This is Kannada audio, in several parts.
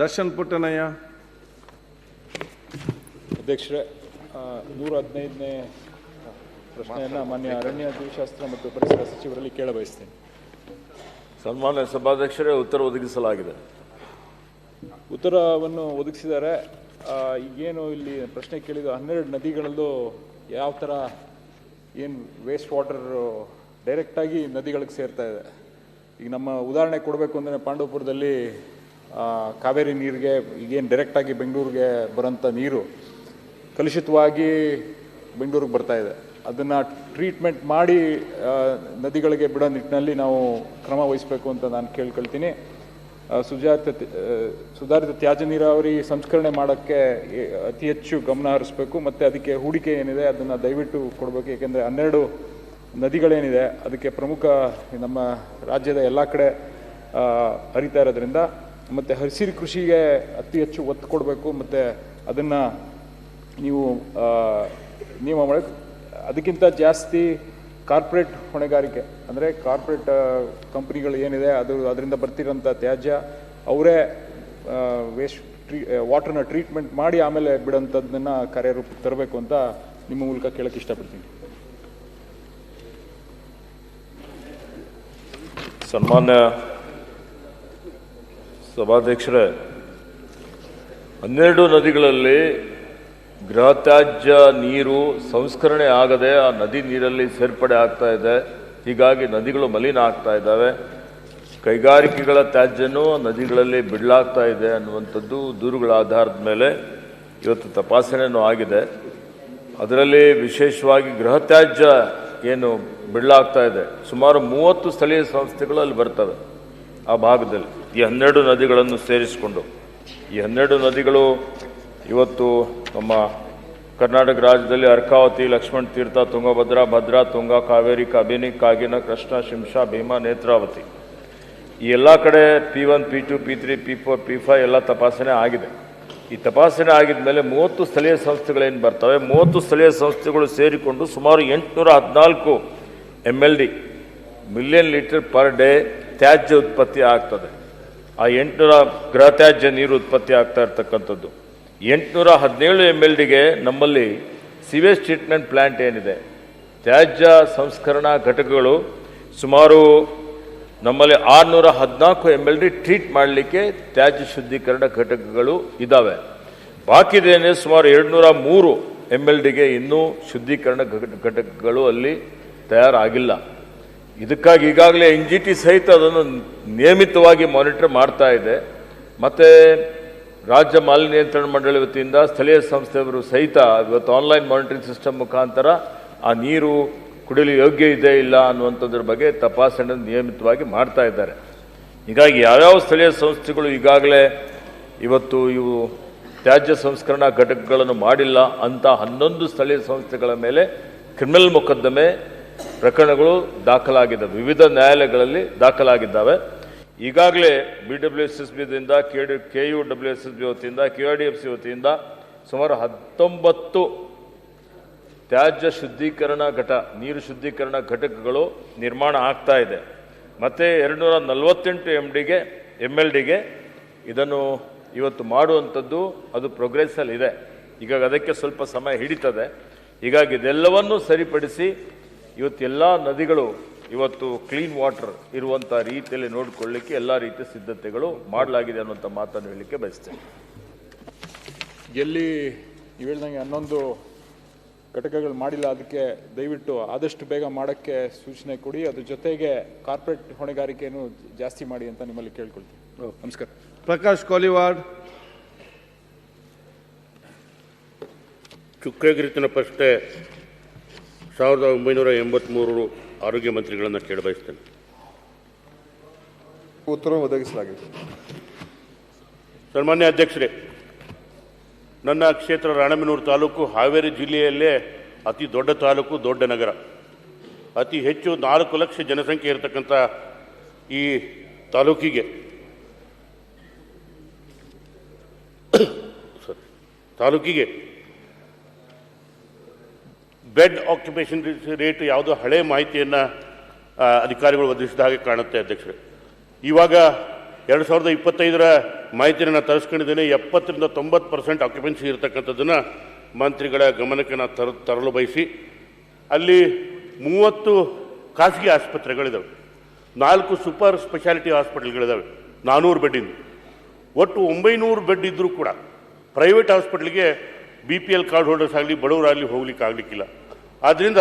ದರ್ಶನ್ ಪುಟ್ಟನಯ್ಯ. ಅಧ್ಯಕ್ಷರೇ, 115ನೇ ಪ್ರಶ್ನೆಯನ್ನು ಮಾನ್ಯ ಅರಣ್ಯ ಜೀವಶಾಸ್ತ್ರ ಮತ್ತು ಪರಿಸರ ಸಚಿವರಲ್ಲಿ ಕೇಳಬಯಸ್ತೇನೆ. ಸನ್ಮಾನ್ಯ ಸಭಾಧ್ಯಕ್ಷರೇ, ಉತ್ತರ ಒದಗಿಸಲಾಗಿದೆ. ಉತ್ತರವನ್ನು ಒದಗಿಸಿದ್ದಾರೆ. ಈಗೇನು ಇಲ್ಲಿ ಪ್ರಶ್ನೆ ಕೇಳಿದ 12 ನದಿಗಳಲ್ಲೂ ಯಾವ ಥರ ಏನು ವೇಸ್ಟ್ ವಾಟರ್ ಡೈರೆಕ್ಟಾಗಿ ನದಿಗಳಿಗೆ ಸೇರ್ತಾ ಇದೆ. ಈಗ ನಮ್ಮ ಉದಾಹರಣೆ ಕೊಡಬೇಕು ಅಂದರೆ ಪಾಂಡವಪುರದಲ್ಲಿ ಕಾವೇರಿ ನೀರಿಗೆ ಈಗೇನು ಡೈರೆಕ್ಟಾಗಿ ಬೆಂಗಳೂರಿಗೆ ಬರೋಂಥ ನೀರು ಕಲುಷಿತವಾಗಿ ಬೆಂಗಳೂರಿಗೆ ಬರ್ತಾ ಇದೆ. ಅದನ್ನು ಟ್ರೀಟ್ಮೆಂಟ್ ಮಾಡಿ ನದಿಗಳಿಗೆ ಬಿಡೋ ನಿಟ್ಟಿನಲ್ಲಿ ನಾವು ಕ್ರಮ ವಹಿಸಬೇಕು ಅಂತ ನಾನು ಕೇಳ್ಕೊಳ್ತೀನಿ. ಸುಧಾರಿತ ತ್ಯಾಜ್ಯ ನೀರಾವರಿ ಸಂಸ್ಕರಣೆ ಮಾಡೋಕ್ಕೆ ಅತಿ ಹೆಚ್ಚು ಗಮನ ಹರಿಸಬೇಕು ಮತ್ತು ಅದಕ್ಕೆ ಹೂಡಿಕೆ ಏನಿದೆ ಅದನ್ನು ದಯವಿಟ್ಟು ಕೊಡಬೇಕು. ಏಕೆಂದರೆ 12 ನದಿಗಳೇನಿದೆ ಅದಕ್ಕೆ ಪ್ರಮುಖ ನಮ್ಮ ರಾಜ್ಯದ ಎಲ್ಲ ಕಡೆ ಹರಿತಾ ಇರೋದ್ರಿಂದ ಮತ್ತು ಹಸಿರು ಕೃಷಿಗೆ ಅತಿ ಹೆಚ್ಚು ಒತ್ತು ಕೊಡಬೇಕು. ಮತ್ತು ಅದನ್ನು ನೀವು ಮಾಡಿ ಅದಕ್ಕಿಂತ ಜಾಸ್ತಿ ಕಾರ್ಪೊರೇಟ್ ಹೊಣೆಗಾರಿಕೆ ಅಂದರೆ ಕಾರ್ಪೊರೇಟ್ ಕಂಪ್ನಿಗಳು ಏನಿದೆ ಅದರಿಂದ ಬರ್ತಿರೋಂಥ ತ್ಯಾಜ್ಯ ಅವರೇ ವಾಟರ್ನ ಟ್ರೀಟ್ಮೆಂಟ್ ಮಾಡಿ ಆಮೇಲೆ ಬಿಡೋಂಥದ್ದನ್ನು ಕಾರ್ಯರೂಪಕ್ಕೆ ತರಬೇಕು ಅಂತ ನಿಮ್ಮ ಮೂಲಕ ಕೇಳಕ್ಕೆ ಇಷ್ಟಪಡ್ತೀನಿ. ಸನ್ಮಾನ್ಯ ಸಭಾಧ್ಯಕ್ಷರೇ, 12 ನದಿಗಳಲ್ಲಿ ಗೃಹ ತ್ಯಾಜ್ಯ ನೀರು ಸಂಸ್ಕರಣೆ ಆಗದೆ ಆ ನದಿ ನೀರಲ್ಲಿ ಸೇರ್ಪಡೆ ಆಗ್ತಾ ಇದೆ. ಹೀಗಾಗಿ ನದಿಗಳು ಮಲಿನ ಆಗ್ತಾ ಇದ್ದಾವೆ. ಕೈಗಾರಿಕೆಗಳ ತ್ಯಾಜ್ಯನೂ ನದಿಗಳಲ್ಲಿ ಬಿಡಲಾಗ್ತಾ ಇದೆ ಅನ್ನುವಂಥದ್ದು ದೂರುಗಳ ಆಧಾರದ ಮೇಲೆ ಇವತ್ತು ತಪಾಸಣೆಯೂ ಆಗಿದೆ. ಅದರಲ್ಲಿ ವಿಶೇಷವಾಗಿ ಗೃಹ ತ್ಯಾಜ್ಯ ಏನು ಬಿಡಲಾಗ್ತಾ ಇದೆ, ಸುಮಾರು 30 ಸ್ಥಳೀಯ ಸಂಸ್ಥೆಗಳು ಅಲ್ಲಿ ಬರ್ತವೆ ಆ ಭಾಗದಲ್ಲಿ. ಈ 12 ನದಿಗಳನ್ನು ಸೇರಿಸಿಕೊಂಡು ಈ 12 ನದಿಗಳು ಇವತ್ತು ನಮ್ಮ ಕರ್ನಾಟಕ ರಾಜ್ಯದಲ್ಲಿ ಅರ್ಕಾವತಿ, ಲಕ್ಷ್ಮಣ ತೀರ್ಥ, ತುಂಗಭದ್ರಾ, ಭದ್ರಾ, ತುಂಗಾ, ಕಾವೇರಿ, ಕಬಿನಿ, ಕಾಗಿನ, ಕೃಷ್ಣ, ಶಿಂಷಾ, ಭೀಮಾ, ನೇತ್ರಾವತಿ ಈ ಎಲ್ಲ ಕಡೆ P1, P2, P3, P4, P5 ಎಲ್ಲ ತಪಾಸಣೆ ಆಗಿದೆ. ಈ ತಪಾಸಣೆ ಆಗಿದ ಮೇಲೆ 30 ಸ್ಥಳೀಯ ಸಂಸ್ಥೆಗಳೇನು ಬರ್ತವೆ, 30 ಸ್ಥಳೀಯ ಸಂಸ್ಥೆಗಳು ಸೇರಿಕೊಂಡು ಸುಮಾರು 814 MLD million litre per day ತ್ಯಾಜ್ಯ ಉತ್ಪತ್ತಿ ಆಗ್ತದೆ. ಆ 800 ಗೃಹ ತ್ಯಾಜ್ಯ ನೀರು ಉತ್ಪತ್ತಿ ಆಗ್ತಾ ಇರ್ತಕ್ಕಂಥದ್ದು. 817 MLDಗೆ ನಮ್ಮಲ್ಲಿ ಸಿವೇಜ್ ಟ್ರೀಟ್ಮೆಂಟ್ ಪ್ಲ್ಯಾಂಟ್ ಏನಿದೆ, ತ್ಯಾಜ್ಯ ಸಂಸ್ಕರಣಾ ಘಟಕಗಳು ಸುಮಾರು ನಮ್ಮಲ್ಲಿ 614 MLD ಟ್ರೀಟ್ ಮಾಡಲಿಕ್ಕೆ ತ್ಯಾಜ್ಯ ಶುದ್ಧೀಕರಣ ಘಟಕಗಳು ಇದ್ದಾವೆ. ಬಾಕಿದೇನೆ ಸುಮಾರು 203 MLDಗೆ ಇನ್ನೂ ಶುದ್ಧೀಕರಣ ಘಟಕಗಳು ಅಲ್ಲಿ ತಯಾರಾಗಿಲ್ಲ. ಇದಕ್ಕಾಗಿ ಈಗಾಗಲೇ NGT ಸಹಿತ ಅದನ್ನು ನಿಯಮಿತವಾಗಿ ಮಾನಿಟರ್ ಮಾಡ್ತಾ ಇದೆ. ಮತ್ತು ರಾಜ್ಯ ಮಾಲಿನ್ಯ ನಿಯಂತ್ರಣ ಮಂಡಳಿ ವತಿಯಿಂದ ಸ್ಥಳೀಯ ಸಂಸ್ಥೆಯವರು ಸಹಿತ ಇವತ್ತು ಆನ್ಲೈನ್ ಮಾನಿಟರಿಂಗ್ ಸಿಸ್ಟಮ್ ಮುಖಾಂತರ ಆ ನೀರು ಕುಡಿಯಲು ಯೋಗ್ಯ ಇದೆ ಇಲ್ಲ ಅನ್ನುವಂಥದ್ರ ಬಗ್ಗೆ ತಪಾಸಣೆ ನಿಯಮಿತವಾಗಿ ಮಾಡ್ತಾ ಇದ್ದಾರೆ. ಹೀಗಾಗಿ ಯಾವ್ಯಾವ ಸ್ಥಳೀಯ ಸಂಸ್ಥೆಗಳು ಈಗಾಗಲೇ ಇವತ್ತು ಇವು ತ್ಯಾಜ್ಯ ಸಂಸ್ಕರಣಾ ಘಟಕಗಳನ್ನು ಮಾಡಿಲ್ಲ ಅಂತ 11 ಸ್ಥಳೀಯ ಸಂಸ್ಥೆಗಳ ಮೇಲೆ ಕ್ರಿಮಿನಲ್ ಮೊಕದ್ದಮೆ ಪ್ರಕರಣಗಳು ದಾಖಲಾಗಿದ್ದಾವೆ, ವಿವಿಧ ನ್ಯಾಯಾಲಯಗಳಲ್ಲಿ ದಾಖಲಾಗಿದ್ದಾವೆ. ಈಗಾಗಲೇ BWSSBದಿಂದ, KUWSSB ವತಿಯಿಂದ, QIDFC ವತಿಯಿಂದ ಸುಮಾರು 19 ತ್ಯಾಜ್ಯ ಶುದ್ಧೀಕರಣ ನೀರು ಶುದ್ಧೀಕರಣ ಘಟಕಗಳು ನಿರ್ಮಾಣ ಆಗ್ತಾ ಇದೆ. ಮತ್ತು 248 MLDಗೆ ಇದನ್ನು ಇವತ್ತು ಮಾಡುವಂಥದ್ದು ಅದು ಪ್ರೋಗ್ರೆಸ್ಸಲ್ಲಿ ಇದೆ. ಹೀಗಾಗಿ ಅದಕ್ಕೆ ಸ್ವಲ್ಪ ಸಮಯ ಹಿಡಿತದೆ. ಹೀಗಾಗಿ ಇದೆಲ್ಲವನ್ನೂ ಸರಿಪಡಿಸಿ ಇವತ್ತೆಲ್ಲ ನದಿಗಳು ಇವತ್ತು ಕ್ಲೀನ್ ವಾಟರ್ ಇರುವಂಥ ರೀತಿಯಲ್ಲಿ ನೋಡಿಕೊಳ್ಳಲಿಕ್ಕೆ ಎಲ್ಲ ರೀತಿಯ ಸಿದ್ಧತೆಗಳು ಮಾಡಲಾಗಿದೆ ಅನ್ನುವಂಥ ಮಾತನ್ನು ಹೇಳಲಿಕ್ಕೆ ಬಯಸ್ತೇನೆ. ಎಲ್ಲಿ ನೀವು ಹೇಳ್ದಂಗೆ 11 ಘಟಕಗಳು ಮಾಡಿಲ್ಲ, ಅದಕ್ಕೆ ದಯವಿಟ್ಟು ಆದಷ್ಟು ಬೇಗ ಮಾಡೋಕ್ಕೆ ಸೂಚನೆ ಕೊಡಿ. ಅದ್ರ ಜೊತೆಗೆ ಕಾರ್ಪೊರೇಟ್ ಹೊಣೆಗಾರಿಕೆಯನ್ನು ಜಾಸ್ತಿ ಮಾಡಿ ಅಂತ ನಿಮ್ಮಲ್ಲಿ ಕೇಳ್ಕೊಳ್ತೀನಿ. ನಮಸ್ಕಾರ. ಪ್ರಕಾಶ್ ಕೋಲಿವಾಡ್. ಚುಕ್ಕೆ ಗುರುತಿನ ಪ್ರಶ್ನೆ 1983 ಆರೋಗ್ಯ ಮಂತ್ರಿಗಳನ್ನು ಕೇಳಬಯಸ್ತೇನೆ. ಉತ್ತರ ಒದಗಿಸಲಾಗಿದೆ. ಸನ್ಮಾನ್ಯ ಅಧ್ಯಕ್ಷರೇ, ನನ್ನ ಕ್ಷೇತ್ರ ರಾಣೆಬೆನ್ನೂರು ತಾಲೂಕು ಹಾವೇರಿ ಜಿಲ್ಲೆಯಲ್ಲೇ ಅತಿ ದೊಡ್ಡ ತಾಲೂಕು, ದೊಡ್ಡ ನಗರ. ಅತಿ ಹೆಚ್ಚು 4 ಲಕ್ಷ ಜನಸಂಖ್ಯೆ ಇರತಕ್ಕಂಥ ಈ ತಾಲೂಕಿಗೆ ಬೆಡ್ ಆಕ್ಯುಪೇಷನ್ ರೇಟ್ ಯಾವುದೋ ಹಳೆ ಮಾಹಿತಿಯನ್ನು ಅಧಿಕಾರಿಗಳು ಒದಗಿಸಿದ ಹಾಗೆ ಕಾಣುತ್ತೆ ಅಧ್ಯಕ್ಷರೇ. ಇವಾಗ 2025 ಮಾಹಿತಿಯನ್ನು ತರಿಸ್ಕೊಂಡಿದ್ದೇನೆ. 70% 90% ಆಕ್ಯುಪೆನ್ಸಿ ಇರತಕ್ಕಂಥದ್ದನ್ನು ಮಂತ್ರಿಗಳ ಗಮನಕ್ಕೆ ನಾನು ತರಲು ಬಯಸಿ, ಅಲ್ಲಿ 30 ಖಾಸಗಿ ಆಸ್ಪತ್ರೆಗಳಿದ್ದಾವೆ, 4 ಸೂಪರ್ ಸ್ಪೆಷಾಲಿಟಿ ಹಾಸ್ಪಿಟಲ್ಗಳಿದ್ದಾವೆ, 400 ಬೆಡ್ಡಿಂದ. ಒಟ್ಟು 900 ಬೆಡ್ ಇದ್ದರೂ ಕೂಡ ಪ್ರೈವೇಟ್ ಹಾಸ್ಪಿಟ್ಲಿಗೆ BPL ಕಾರ್ಡ್ ಹೋಲ್ಡರ್ಸ್ ಆಗಲಿ ಬಡವರಾಗಲಿ ಹೋಗ್ಲಿಕ್ಕೆ ಆಗಲಿಕ್ಕಿಲ್ಲ. ಆದ್ದರಿಂದ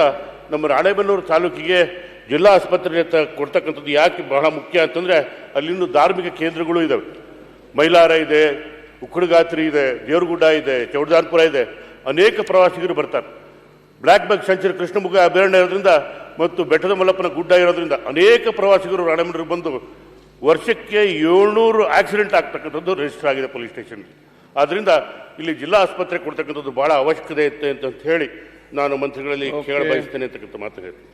ನಮ್ಮ ರಾಣೆಬೆನ್ನೂರು ತಾಲೂಕಿಗೆ ಜಿಲ್ಲಾ ಆಸ್ಪತ್ರೆ ಕೊಡ್ತಕ್ಕಂಥದ್ದು ಯಾಕೆ ಬಹಳ ಮುಖ್ಯ ಅಂತಂದರೆ, ಅಲ್ಲಿಂದು ಧಾರ್ಮಿಕ ಕೇಂದ್ರಗಳು ಇದ್ದಾವೆ. ಮೈಲಾರ ಇದೆ, ಉಕ್ಕಡಗಾತ್ರಿ ಇದೆ, ದೇವರಗುಡ್ಡ ಇದೆ, ಚೌಡದಾನ್ಪುರ ಇದೆ. ಅನೇಕ ಪ್ರವಾಸಿಗರು ಬರ್ತಾರೆ. ಬ್ಲ್ಯಾಕ್ ಬಗ್ ಸೆಂಚುರಿ ಕೃಷ್ಣಮುಖ ಅಭಯಾರಣ್ಯ ಇರೋದ್ರಿಂದ ಮತ್ತು ಬೆಟ್ಟದ ಮಲ್ಲಪ್ಪನ ಗುಡ್ಡ ಇರೋದ್ರಿಂದ ಅನೇಕ ಪ್ರವಾಸಿಗರು ರಾಣೆಬೆನ್ನೂರು ಬಂದು ವರ್ಷಕ್ಕೆ 700 ಆಕ್ಸಿಡೆಂಟ್ ಆಗ್ತಕ್ಕಂಥದ್ದು ರಿಜಿಸ್ಟರ್ ಆಗಿದೆ ಪೊಲೀಸ್ ಸ್ಟೇಷನ್. ಆದ್ದರಿಂದ ಇಲ್ಲಿ ಜಿಲ್ಲಾ ಆಸ್ಪತ್ರೆ ಕೊಡ್ತಕ್ಕಂಥದ್ದು ಬಹಳ ಅವಶ್ಯಕತೆ ಇರುತ್ತೆ ಅಂತ ಹೇಳಿ ನಾನು ಮಂತ್ರಿಗಳಲ್ಲಿ ಕೇಳ ಬಯಸ್ತೇನೆ ಅಂತಕ್ಕಂಥ ಮಾತು ಹೇಳ್ತೀನಿ.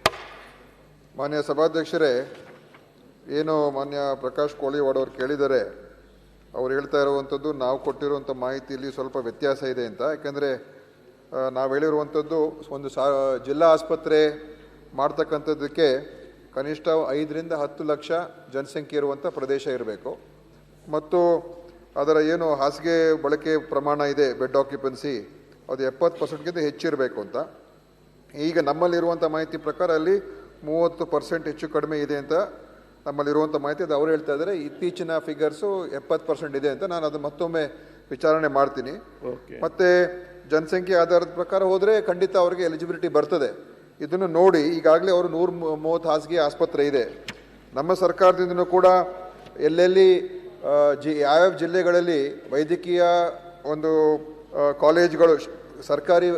ಮಾನ್ಯ ಸಭಾಧ್ಯಕ್ಷರೇ, ಏನು ಮಾನ್ಯ ಪ್ರಕಾಶ್ ಕೋಳಿವಾಡ್ ಅವರು ಕೇಳಿದ್ದಾರೆ, ಅವ್ರು ಹೇಳ್ತಾ ಇರುವಂಥದ್ದು ನಾವು ಕೊಟ್ಟಿರುವಂಥ ಮಾಹಿತಿಯಲ್ಲಿ ಸ್ವಲ್ಪ ವ್ಯತ್ಯಾಸ ಇದೆ ಅಂತ. ಯಾಕೆಂದರೆ ನಾವು ಹೇಳಿರುವಂಥದ್ದು ಒಂದು ಜಿಲ್ಲಾ ಆಸ್ಪತ್ರೆ ಮಾಡ್ತಕ್ಕಂಥದ್ದಕ್ಕೆ ಕನಿಷ್ಠ 5 ರಿಂದ 10 ಲಕ್ಷ ಜನಸಂಖ್ಯೆ ಇರುವಂಥ ಪ್ರದೇಶ ಇರಬೇಕು ಮತ್ತು ಅದರ ಏನು ಹಾಸಿಗೆ ಬಳಕೆ ಪ್ರಮಾಣ ಇದೆ, ಬೆಡ್ ಆಕ್ಯುಪೆನ್ಸಿ, ಅದು 70%ಗಿಂತ ಹೆಚ್ಚಿರಬೇಕು ಅಂತ. ಈಗ ನಮ್ಮಲ್ಲಿರುವಂಥ ಮಾಹಿತಿ ಪ್ರಕಾರ ಅಲ್ಲಿ 30% ಹೆಚ್ಚು ಕಡಿಮೆ ಇದೆ ಅಂತ ನಮ್ಮಲ್ಲಿರುವಂಥ ಮಾಹಿತಿ. ಅದು ಅವ್ರು ಹೇಳ್ತಾ ಇದ್ದಾರೆ. ಇತ್ತೀಚಿನ ಫಿಗರ್ಸು 70% ಇದೆ ಅಂತ. ನಾನು ಅದು ಮತ್ತೊಮ್ಮೆ ವಿಚಾರಣೆ ಮಾಡ್ತೀನಿ. ಮತ್ತು ಜನಸಂಖ್ಯೆ ಆಧಾರದ ಪ್ರಕಾರ ಹೋದರೆ ಖಂಡಿತ ಅವರಿಗೆ ಎಲಿಜಿಬಿಲಿಟಿ ಬರ್ತದೆ. ಇದನ್ನು ನೋಡಿ ಈಗಾಗಲೇ ಅವರು 130 ಹಾಸಿಗೆ ಆಸ್ಪತ್ರೆ ಇದೆ. ನಮ್ಮ ಸರ್ಕಾರದಿಂದನೂ ಕೂಡ ಎಲ್ಲೆಲ್ಲಿ ಯಾವ್ಯಾವ ಜಿಲ್ಲೆಗಳಲ್ಲಿ ವೈದ್ಯಕೀಯ ಒಂದು ಕಾಲೇಜ್ಗಳು, ಸರ್ಕಾರಿ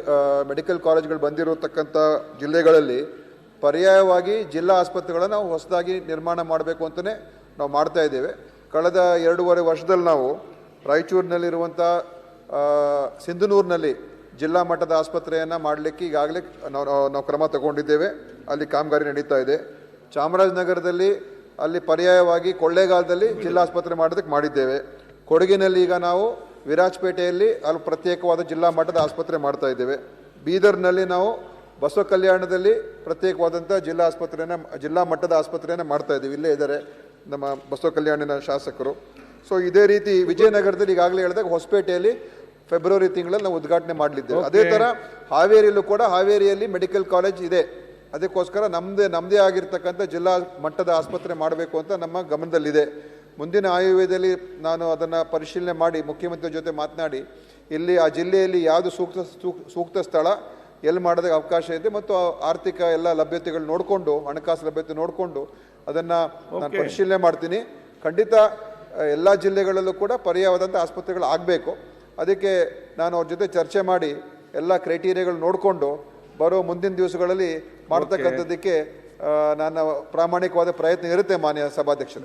ಮೆಡಿಕಲ್ ಕಾಲೇಜ್ಗಳು ಬಂದಿರತಕ್ಕಂಥ ಜಿಲ್ಲೆಗಳಲ್ಲಿ ಪರ್ಯಾಯವಾಗಿ ಜಿಲ್ಲಾ ಆಸ್ಪತ್ರೆಗಳನ್ನು ನಾವು ಹೊಸದಾಗಿ ನಿರ್ಮಾಣ ಮಾಡಬೇಕು ಅಂತಲೇ ನಾವು ಮಾಡ್ತಾ ಇದ್ದೇವೆ. ಕಳೆದ 2.5 ವರ್ಷದಲ್ಲಿ ನಾವು ರಾಯಚೂರಿನಲ್ಲಿರುವಂಥ ಸಿಂಧನೂರಿನಲ್ಲಿ ಜಿಲ್ಲಾ ಮಟ್ಟದ ಆಸ್ಪತ್ರೆಯನ್ನು ಮಾಡಲಿಕ್ಕೆ ಈಗಾಗಲೇ ನಾವು ಕ್ರಮ ತಗೊಂಡಿದ್ದೇವೆ. ಅಲ್ಲಿ ಕಾಮಗಾರಿ ನಡೀತಾ ಇದೆ. ಚಾಮರಾಜನಗರದಲ್ಲಿ ಅಲ್ಲಿ ಪರ್ಯಾಯವಾಗಿ ಕೊಳ್ಳೇಗಾಲದಲ್ಲಿ ಜಿಲ್ಲಾ ಆಸ್ಪತ್ರೆ ಮಾಡೋದಕ್ಕೆ ಮಾಡಿದ್ದೇವೆ. ಕೊಡಗಿನಲ್ಲಿ ಈಗ ನಾವು ವಿರಾಜಪೇಟೆಯಲ್ಲಿ ಅಲ್ಲಿ ಪ್ರತ್ಯೇಕವಾದ ಜಿಲ್ಲಾ ಮಟ್ಟದ ಆಸ್ಪತ್ರೆ ಮಾಡ್ತಾ ಇದ್ದೇವೆ. ಬೀದರ್ನಲ್ಲಿ ನಾವು ಬಸವ ಕಲ್ಯಾಣದಲ್ಲಿ ಪ್ರತ್ಯೇಕವಾದಂಥ ಜಿಲ್ಲಾ ಮಟ್ಟದ ಆಸ್ಪತ್ರೆಯನ್ನು ಮಾಡ್ತಾ ಇದ್ದೀವಿ. ಇಲ್ಲೇ ಇದ್ದಾರೆ ನಮ್ಮ ಬಸವ ಕಲ್ಯಾಣಿನ ಶಾಸಕರು. ಸೊ ಇದೇ ರೀತಿ ವಿಜಯನಗರದಲ್ಲಿ ಈಗಾಗಲೇ ಹೇಳಿದಾಗ ಹೊಸಪೇಟೆಯಲ್ಲಿ ಫೆಬ್ರವರಿ ತಿಂಗಳಲ್ಲಿ ನಾವು ಉದ್ಘಾಟನೆ ಮಾಡಲಿದ್ದೇವೆ. ಅದೇ ಥರ ಹಾವೇರಿಯಲ್ಲೂ ಕೂಡ ಹಾವೇರಿಯಲ್ಲಿ ಮೆಡಿಕಲ್ ಕಾಲೇಜ್ ಇದೆ. ಅದಕ್ಕೋಸ್ಕರ ನಮ್ಮದೇ ಆಗಿರ್ತಕ್ಕಂಥ ಜಿಲ್ಲಾ ಮಟ್ಟದ ಆಸ್ಪತ್ರೆ ಮಾಡಬೇಕು ಅಂತ ನಮ್ಮ ಗಮನದಲ್ಲಿದೆ. ಮುಂದಿನ ಆಯವ್ಯಯದಲ್ಲಿ ನಾನು ಅದನ್ನು ಪರಿಶೀಲನೆ ಮಾಡಿ ಮುಖ್ಯಮಂತ್ರಿ ಜೊತೆ ಮಾತನಾಡಿ ಇಲ್ಲಿ ಆ ಜಿಲ್ಲೆಯಲ್ಲಿ ಯಾವುದು ಸೂಕ್ತ ಸ್ಥಳ ಎಲ್ಲಿ ಮಾಡೋದಕ್ಕೆ ಅವಕಾಶ ಇದೆ ಮತ್ತು ಆರ್ಥಿಕ ಎಲ್ಲ ಲಭ್ಯತೆಗಳು ನೋಡಿಕೊಂಡು, ಹಣಕಾಸು ಲಭ್ಯತೆ ನೋಡಿಕೊಂಡು ಅದನ್ನು ನಾನು ಪರಿಶೀಲನೆ ಮಾಡ್ತೀನಿ. ಖಂಡಿತ ಎಲ್ಲ ಜಿಲ್ಲೆಗಳಲ್ಲೂ ಕೂಡ ಪರ್ಯಾಯವಾದಂಥ ಆಸ್ಪತ್ರೆಗಳು ಆಗಬೇಕು. ಅದಕ್ಕೆ ನಾನು ಅವ್ರ ಜೊತೆ ಚರ್ಚೆ ಮಾಡಿ ಎಲ್ಲ ಕ್ರೈಟೀರಿಯಾಗಳು ನೋಡಿಕೊಂಡು ಬರೋ ಮುಂದಿನ ದಿವಸಗಳಲ್ಲಿ ಮಾಡ್ತಕ್ಕಂಥದ್ದಕ್ಕೆ ನನ್ನ ಪ್ರಾಮಾಣಿಕವಾದ ಪ್ರಯತ್ನ ಇರುತ್ತೆ. ಮಾನ್ಯ ಸಭಾಧ್ಯಕ್ಷರು,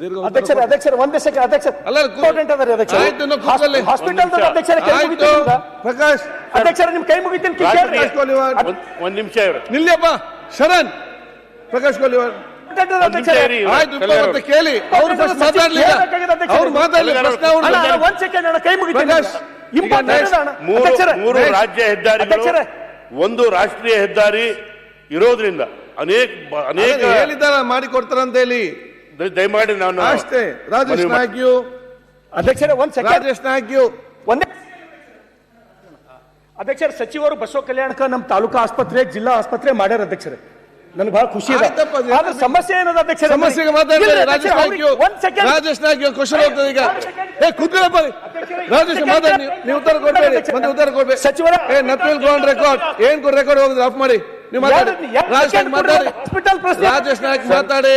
ಪ್ರಕಾಶ್ ಒಂದು ನಿಮಿಷ ನಿಲ್ಲಪ್ಪ. ಶರಣ್ ಪ್ರಕಾಶ್ ಕೋಳಿವಾಡ್ ಕೇಳಿ ಅವ್ರು ಮಾತಾಡ್ಲಿಲ್ಲ. ಅವ್ರು ಮಾತಾಡಲಿಲ್ಲ. ಕೈ ಮುಗಿತೀನಿ. 3 ರಾಜ್ಯ ಹೆದ್ದಾರಿಗಳು, 1 ರಾಷ್ಟ್ರೀಯ ಹೆದ್ದಾರಿ ಇರೋದ್ರಿಂದ ಅನೇಕ ಹೇಳಿದ್ದಾರೆ ಮಾಡಿಕೊಡ್ತಾರಂತ ಹೇಳಿ. ದಯಮಾಡಿ ನಾನು ಅಷ್ಟೇ. ರಾಜೇಶ್ ನಾಯ್ಕ್ ಒಂದೇ ಅಧ್ಯಕ್ಷರ ಸಚಿವರು ಬಸವ ಕಲ್ಯಾಣಕ ನಮ್ಮ ತಾಲೂಕಾ ಆಸ್ಪತ್ರೆ, ಜಿಲ್ಲಾ ಆಸ್ಪತ್ರೆ ಮಾಡ್ಯಾರ ಅಧ್ಯಕ್ಷರೇ. ನನಗೆ ಬಹಳ ಖುಷಿ ಇದೆ. ಸಮಸ್ಯೆ ಏನದ ಅಧ್ಯಕ್ಷರ? ಸಮಸ್ಯೆಗೆ ಮಾತಾಡ್ತಾರೆ. ರಾಜೇಶ್ ನಾಯ್ಕ್ ಕ್ವಶನ್ ಹೋಗ್ತದೆ ಈಗ. ಕೂತ್ಕೊಳ್ಳಪ್ಪ ರಾಜೇಶ್ ಮಾತಾಡಿ. ನೀವು ಉತ್ತರ ಕೊಡ್ಬೇಡಿ. ಉತ್ತರ ಕೊಡ್ಬೇಡಿ. ಸಚಿವರ ನಥಿಂಗ್ ಗೋ ಆನ್ ರೆಕಾರ್ಡ್. ಏನ್ ರೆಕಾರ್ಡ್ ಹೋಗಿದ್ರೆ ಆಫ್ ಮಾಡಿ. ನೀವು ಮಾತಾಡಿ. ರಾಜೇಶ್ ನಾಯ್ಕ್ ಮಾತಾಡಿ. ರಾಜೇಶ್ ನಾಯ್ಕ್ ಮಾತಾಡಿ.